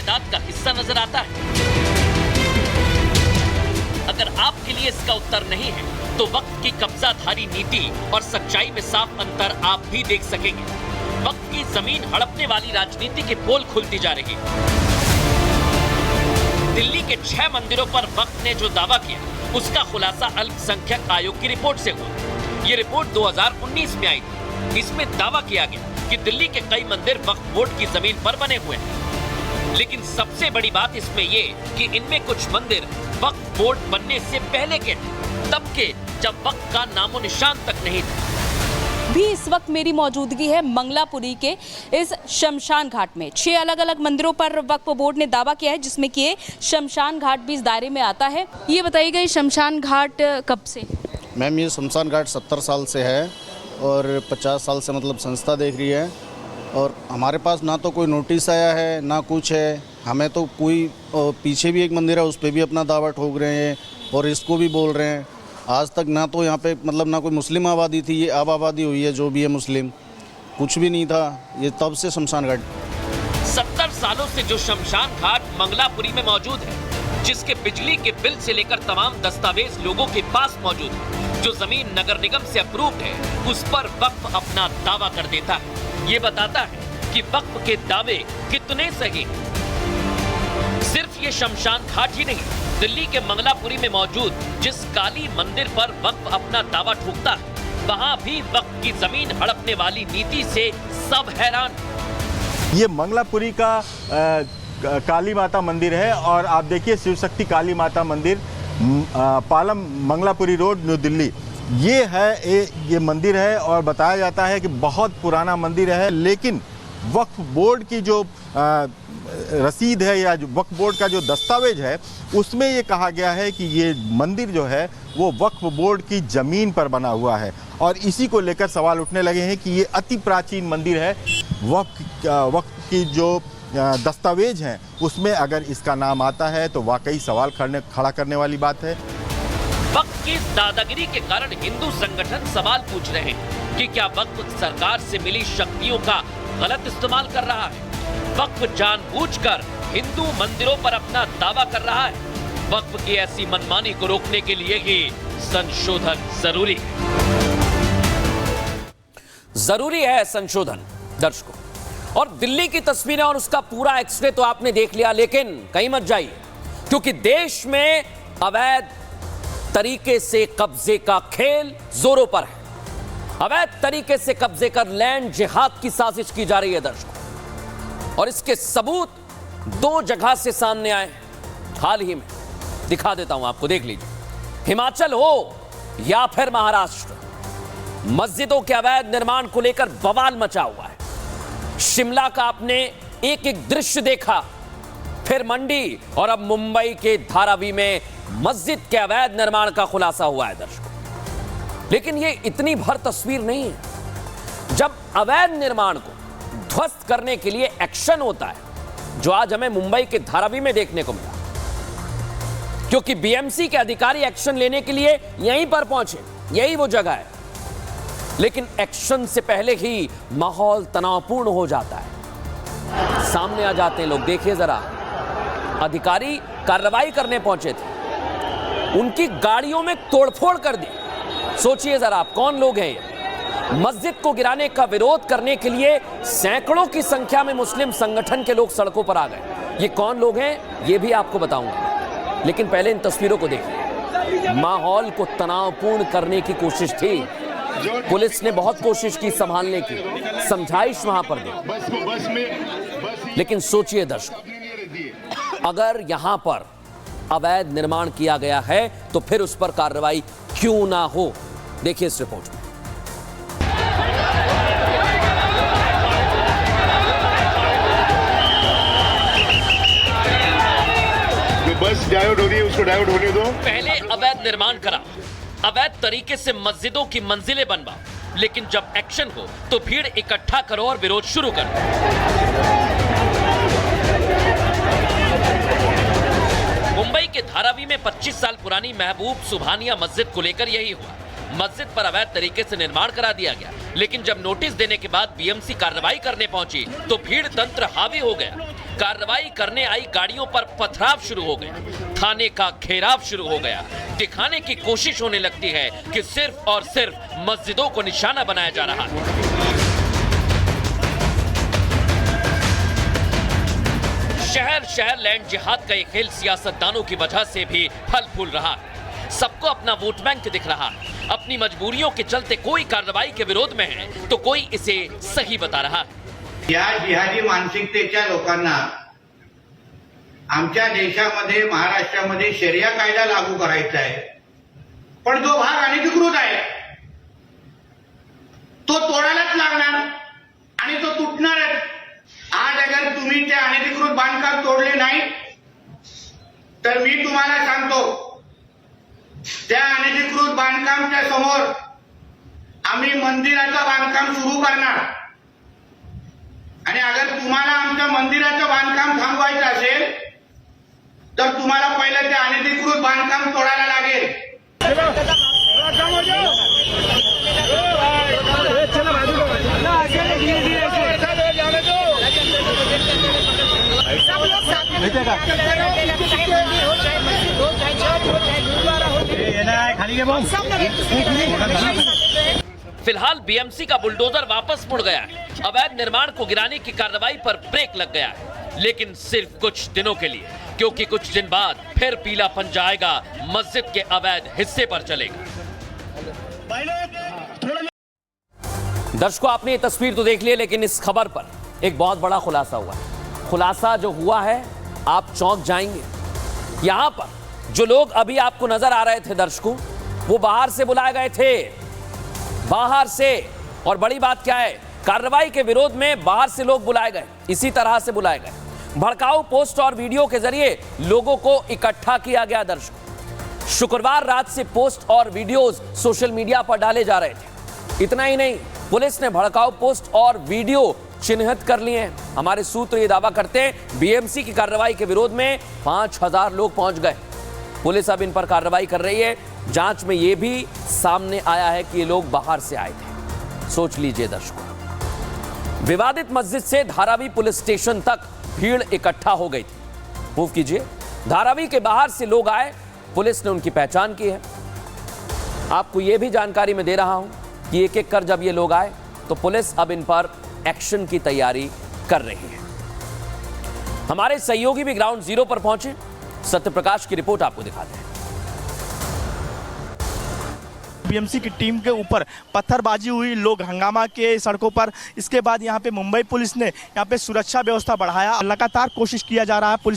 वारदात का हिस्सा नजर आता है? अगर आपके लिए इसका उत्तर नहीं है तो वक्त की कब्जाधारी नीति और सच्चाई में साफ अंतर आप भी देख सकेंगे। वक्त की जमीन हड़पने वाली राजनीति की पोल खुलती जा रही है। दिल्ली के 6 मंदिरों पर वक्त ने जो दावा किया उसका खुलासा अल्पसंख्यक आयोग की रिपोर्ट से हुआ। ये रिपोर्ट 2019 में आई थी। इसमें दावा किया गया कि दिल्ली के कई मंदिर वक्फ बोर्ड की जमीन पर बने हुए हैं। लेकिन सबसे बड़ी बात इसमें ये कि इनमें कुछ मंदिर वक्फ बोर्ड बनने से पहले के थे, तब के जब वक्त का नामो निशान तक नहीं था। भी इस वक्त मेरी मौजूदगी है मंगलापुरी के इस शमशान घाट में। 6 अलग अलग मंदिरों पर वक्फ बोर्ड ने दावा किया है, जिसमें कि शमशान घाट भी इस दायरे में आता है। ये बताइएगा, ये शमशान घाट कब से? मैम, ये शमशान घाट 70 साल से है और 50 साल से मतलब संस्था देख रही है। और हमारे पास ना तो कोई नोटिस आया है ना कुछ है। हमें तो कोई पीछे भी एक मंदिर है, उस पर भी अपना दावा ठोक रहे हैं और इसको भी बोल रहे हैं। आज तक ना तो यहाँ पे मतलब ना कोई मुस्लिम आबादी थी, ये अब आबादी हुई है जो भी है मुस्लिम, कुछ भी नहीं था ये तब से शमशान घाट। 70 सालों से जो शमशान घाट मंगलापुरी में मौजूद है, जिसके बिजली के बिल से लेकर तमाम दस्तावेज लोगों के पास मौजूद है, जो जमीन नगर निगम से अप्रूव्ड है, उस पर वक्फ अपना दावा कर देता है। ये बताता है कि वक्फ के दावे कितने सही हैं। सिर्फ ये शमशान घाट ही नहीं, दिल्ली के मंगलापुरी में मौजूद जिस काली मंदिर पर वक्फ अपना दावा ठोकता है, वहां भी वक्फ की जमीन हड़पने वाली नीति से सब हैरान। ये मंगलापुरी का काली माता मंदिर है और आप देखिए शिव शक्ति काली माता मंदिर, पालम मंगलापुरी रोड, न्यू दिल्ली। ये है ये मंदिर है और बताया जाता है कि बहुत पुराना मंदिर है, लेकिन वक्फ बोर्ड की जो रसीद है या जो वक्फ बोर्ड का जो दस्तावेज है उसमें ये कहा गया है कि ये मंदिर जो है वो वक्फ बोर्ड की ज़मीन पर बना हुआ है। और इसी को लेकर सवाल उठने लगे हैं कि ये अति प्राचीन मंदिर है। वक्फ की जो दस्तावेज हैं उसमें अगर इसका नाम आता है तो वाकई सवाल खड़ा करने वाली बात है। वक्फ की दादागिरी के कारण हिंदू संगठन सवाल पूछ रहे हैं कि क्या वक्फ सरकार से मिली शक्तियों का गलत इस्तेमाल कर रहा है? वक्फ जानबूझकर हिंदू मंदिरों पर अपना दावा कर रहा है? वक्फ की ऐसी मनमानी को रोकने के लिए ही संशोधन जरूरी है। जरूरी है संशोधन दर्शकों। और दिल्ली की तस्वीरें और उसका पूरा एक्सरे तो आपने देख लिया, लेकिन कहीं मत जाइए, क्योंकि देश में अवैध तरीके से कब्जे का खेल जोरों पर है। अवैध तरीके से कब्जे कर लैंड जिहाद की साजिश की जा रही है दर्शकों, और इसके सबूत 2 जगह से सामने आए हाल ही में। दिखा देता हूं आपको, देख लीजिए। हिमाचल हो या फिर महाराष्ट्र, मस्जिदों के अवैध निर्माण को लेकर बवाल मचा हुआ है। शिमला का आपने एक एक दृश्य देखा, फिर मंडी और अब मुंबई के धारावी में मस्जिद के अवैध निर्माण का खुलासा हुआ है दर्शकों। लेकिन यह इतनी भर तस्वीर नहीं है। जब अवैध निर्माण को ध्वस्त करने के लिए एक्शन होता है, जो आज हमें मुंबई के धारावी में देखने को मिला, क्योंकि बीएमसी के अधिकारी एक्शन लेने के लिए यहीं पर पहुंचे, यही वो जगह है, लेकिन एक्शन से पहले ही माहौल तनावपूर्ण हो जाता है। सामने आ जाते हैं लोग। देखिए जरा, अधिकारी कार्रवाई करने पहुंचे थे, उनकी गाड़ियों में तोड़फोड़ कर दी। सोचिए जरा आप, कौन लोग हैं ये? मस्जिद को गिराने का विरोध करने के लिए सैकड़ों की संख्या में मुस्लिम संगठन के लोग सड़कों पर आ गए। ये कौन लोग हैं ये भी आपको बताऊंगा, लेकिन पहले इन तस्वीरों को देखिए। माहौल को तनावपूर्ण करने की कोशिश थी, पुलिस ने बहुत कोशिश की संभालने की, समझाइश वहां पर दी। लेकिन सोचिए दर्शक, अगर यहां पर अवैध निर्माण किया गया है तो फिर उस पर कार्रवाई क्यों ना हो? देखिए इस रिपोर्ट में। बस डाइवर्ट हो रही है, उसको डाइवर्ट होने दो। पहले अवैध निर्माण करा, अवैध तरीके से मस्जिदों की मंजिलें बनवा, लेकिन जब एक्शन हो तो भीड़ इकट्ठा करो और विरोध शुरू करो। मुंबई के धारावी में 25 साल पुरानी महबूब सुभानिया मस्जिद को लेकर यही हुआ। मस्जिद पर अवैध तरीके से निर्माण करा दिया गया, लेकिन जब नोटिस देने के बाद बीएमसी कार्रवाई करने पहुंची तो भीड़ तंत्र हावी हो गया। कार्रवाई करने आई गाड़ियों पर पथराव शुरू हो गया, थाने का घेराव शुरू हो गया। दिखाने की कोशिश होने लगती है कि सिर्फ और सिर्फ मस्जिदों को निशाना बनाया जा रहा है। शहर शहर लैंड जिहाद का ये खेल सियासतदानों की वजह से भी फल फूल रहा है। सबको अपना वोट बैंक दिख रहा है। अपनी मजबूरियों के चलते कोई कार्रवाई के विरोध में है तो कोई इसे सही बता रहा है। या जिहादी मानसिकतेच्या लोकांना आमच्या देशामध्ये महाराष्ट्रामध्ये शरिया कायदा लागू करायचा आहे, पण जो भाग अनधिकृत आहे तो तोडायलाच लागणार आणि तो तुटणारच। आज अगर तुम्ही ते अनधिकृत बांधकाम तोडले नाही तर मी तुम्हाला सांगतो त्या अनधिकृत बांधकामच्या समोर आम्ही मंदिराचं बांधकाम सुरू करणार आणि अगर तुम्हाला आमच्या मंदिराचं बांधकाम थांबवायचं असेल तर तुम्हाला पहिले ते अनधिकृत बांधकाम तोडायला लागेल। फिलहाल बीएमसी का बुलडोजर वापस मुड़ गया है। अवैध निर्माण को गिराने की कार्रवाई पर ब्रेक लग गया है, लेकिन सिर्फ कुछ दिनों के लिए, क्योंकि कुछ दिन बाद फिर पीलापन जाएगा, मस्जिद के अवैध हिस्से पर चलेगा। दर्शकों, आपने ये तस्वीर तो देख ली, लेकिन इस खबर पर एक बहुत बड़ा खुलासा हुआ है। खुलासा जो हुआ है, आप चौंक जाएंगे। यहां पर जो लोग अभी आपको नजर आ रहे थे दर्शकों, वो बाहर से बुलाए गए थे, बाहर से। और बड़ी बात क्या है, कार्रवाई के विरोध में बाहर से लोग बुलाए गए, इसी तरह से बुलाए गए। भड़काऊ पोस्ट और वीडियो के जरिए लोगों को इकट्ठा किया गया। दर्शकों, शुक्रवार रात से पोस्ट और वीडियोस सोशल मीडिया पर डाले जा रहे थे। इतना ही नहीं, पुलिस ने भड़काऊ पोस्ट और वीडियो चिन्हित कर लिए हैं। हमारे सूत्र ये दावा करते हैं बीएमसी की कार्रवाई के विरोध में 5000 लोग पहुंच गए। पुलिस अब इन पर कार्रवाई कर रही है। जांच में यह भी सामने आया है कि ये लोग बाहर से आए थे। सोच लीजिए दर्शकों, विवादित मस्जिद से धारावी पुलिस स्टेशन तक भीड़ इकट्ठा हो गई थी। मूव कीजिए। धारावी के बाहर से लोग आए, पुलिस ने उनकी पहचान की है। आपको यह भी जानकारी मैं दे रहा हूं कि एक एक कर जब ये लोग आए तो पुलिस अब इन पर एक्शन की तैयारी कर रही है। हमारे सहयोगी भी ग्राउंड जीरो पर पहुंचे। सत्यप्रकाश की रिपोर्ट आपको दिखाते हैं। बीएमसी की टीम के ऊपर पत्थरबाजी हुई, लोग हंगामा के सड़कों पर। इसके बाद यहाँ पे मुंबई पुलिस ने यहाँ पे सुरक्षा व्यवस्था बढ़ाया। लगातार कोशिश किया जा रहा है पुलिस